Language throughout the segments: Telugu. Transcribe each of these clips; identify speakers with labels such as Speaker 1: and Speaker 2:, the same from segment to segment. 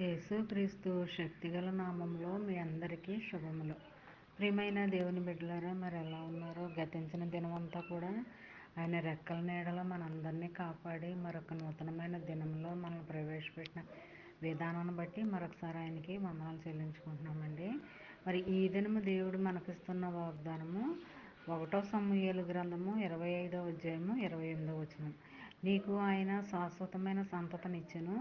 Speaker 1: యేసుక్రీస్తు శక్తిగల నామంలో మీ అందరికీ శుభములు. ప్రియమైన దేవుని బిడ్డలారా, మరి ఎలా ఉన్నారో? గతించిన దినమంతా కూడా ఆయన రెక్కల నీడలో మనందరినీ కాపాడి మరొక నూతనమైన దినంలో మనల్ని ప్రవేశపెట్టిన విధానాన్ని బట్టి మరొకసారి ఆయనకి వందనాలు చెల్లించుకుంటున్నామండి. మరి ఈ దినము దేవుడు మనకిస్తున్న వాగ్దానము 1 సమూయేలు గ్రంథము 25వ అధ్యాయము 28వ వచనం. నీకు ఆయన శాశ్వతమైన సంతతినిచ్చెను,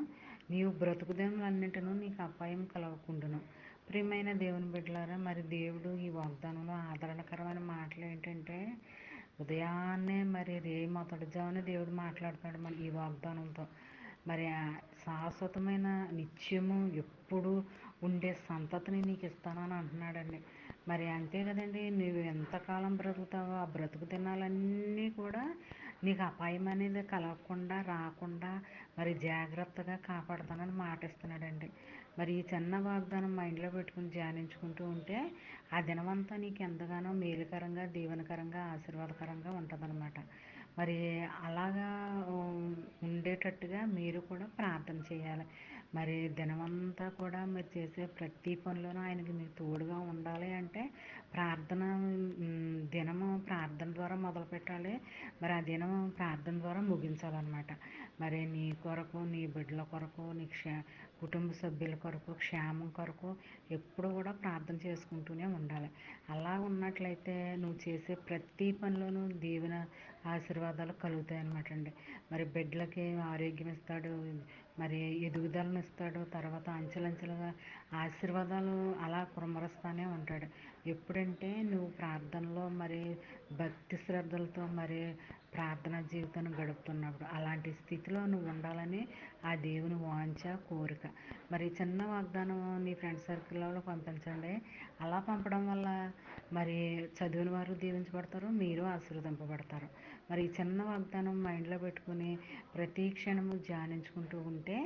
Speaker 1: నీవు బ్రతుకు దినములన్నింటినూ నీకు అపాయం కలగకుండును. ప్రియమైన దేవుని బిడ్డలారా, మరి దేవుడు ఈ వాగ్దానంలో ఆదరణకరమైన మాటలు ఏంటంటే, ఉదయాన్నే మరి మొదటి జామునే దేవుడు మాట్లాడుతున్నాడు మన ఈ వాగ్దానంతో. మరి శాశ్వతమైన నిత్యము ఎప్పుడు ఉండే సంతతిని నీకు ఇస్తానని అంటున్నాడండి. మరి అంతే కదండి, నువ్వు ఎంతకాలం బ్రతుకుతావో ఆ బ్రతుకు దినాలన్నీ కూడా నీకు అపాయం అనేది కలగకుండా రాకుండా మరి జాగ్రత్తగా కాపాడుతానని మాట ఇస్తున్నాడండి. మరి ఈ చిన్న వాగ్దానం మైండ్లో పెట్టుకుని ధ్యానించుకుంటూ ఉంటే ఆ దినమంతా నీకు ఎంతగానో మేలుకరంగా, దీవెనకరంగా, ఆశీర్వాదకరంగా ఉంటుందన్నమాట. మరి అలాగా ఉండేటట్టుగా మీరు కూడా ప్రార్థన చేయాలి. మరి దినమంతా కూడా మీరు చేసే ప్రతి పనిలోనూ ఆయనకి మీరు తోడుగా ఉండాలి అంటే ప్రార్థన, దినము ప్రార్థన ద్వారా మొదలు పెట్టాలి. మరి ఆ దినం ప్రార్థన ద్వారా ముగించాలన్నమాట. మరి నీ కొరకు, నీ బిడ్డల కొరకు, నీ కుటుంబ సభ్యుల కొరకు, క్షేమం కొరకు ఎప్పుడు కూడా ప్రార్థన చేసుకుంటూనే ఉండాలి. అలా ఉన్నట్లయితే నువ్వు చేసే ప్రతి పనిలోనూ దీవెన, ఆశీర్వాదాలు కలుగుతాయి అన్నమాట అండి. మరి బిడ్డలకి ఆరోగ్యం ఇస్తాడు, మరి ఎదుగుదలను ఇస్తాడు, తర్వాత అంచెలంచెలుగా ఆశీర్వాదాలు అలా కుమ్మరిస్తూనే ఉంటాడు. ఎప్పుడంటే నువ్వు ప్రార్థనలో మరి భక్తి శ్రద్ధలతో మరి ప్రార్థనా జీవితాన్ని గడుపుతున్నప్పుడు అలాంటి స్థితిలో నువ్వు ఉండాలని ఆ దేవుని వాంఛ, కోరిక. మరి చిన్న వాగ్దానం నీ ఫ్రెండ్ సర్కిల్లో పంపించండి. అలా పంపడం వల్ల మరి చదివిన వారు దీవించబడతారు, మీరు ఆశీర్వదింపబడతారు. మరి ఈ చిన్న వాగ్దానం మైండ్లో పెట్టుకుని ప్రతి క్షణము ధ్యానించుకుంటూ ఉంటే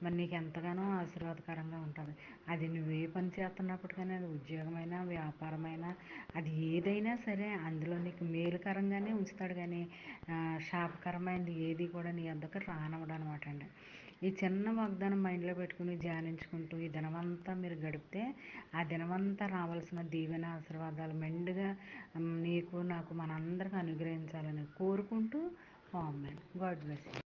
Speaker 1: మరి నీకు ఎంతగానో ఆశీర్వాదకరంగా ఉంటుంది. అది నువ్వు ఏ పని చేస్తున్నప్పటికైనా, అది ఉద్యోగమైనా, వ్యాపారమైనా, అది ఏదైనా సరే అందులో నీకు మేలుకరంగానే ఉంచుతాడు. కానీ శాపకరమైనది ఏది కూడా నీ వద్దకు రానివ్వడు అనమాట అండి. ఈ చిన్న వాగ్దానం మైండ్లో పెట్టుకుని ధ్యానించుకుంటూ ఈ దినమంతా మీరు గడిపితే ఆ దినమంతా రావాల్సిన దీవెన, ఆశీర్వాదాలు మెండుగా నీకు, నాకు, మనందరికీ అనుగ్రహించాలని కోరుకుంటూ, ఆమేన్. God bless you.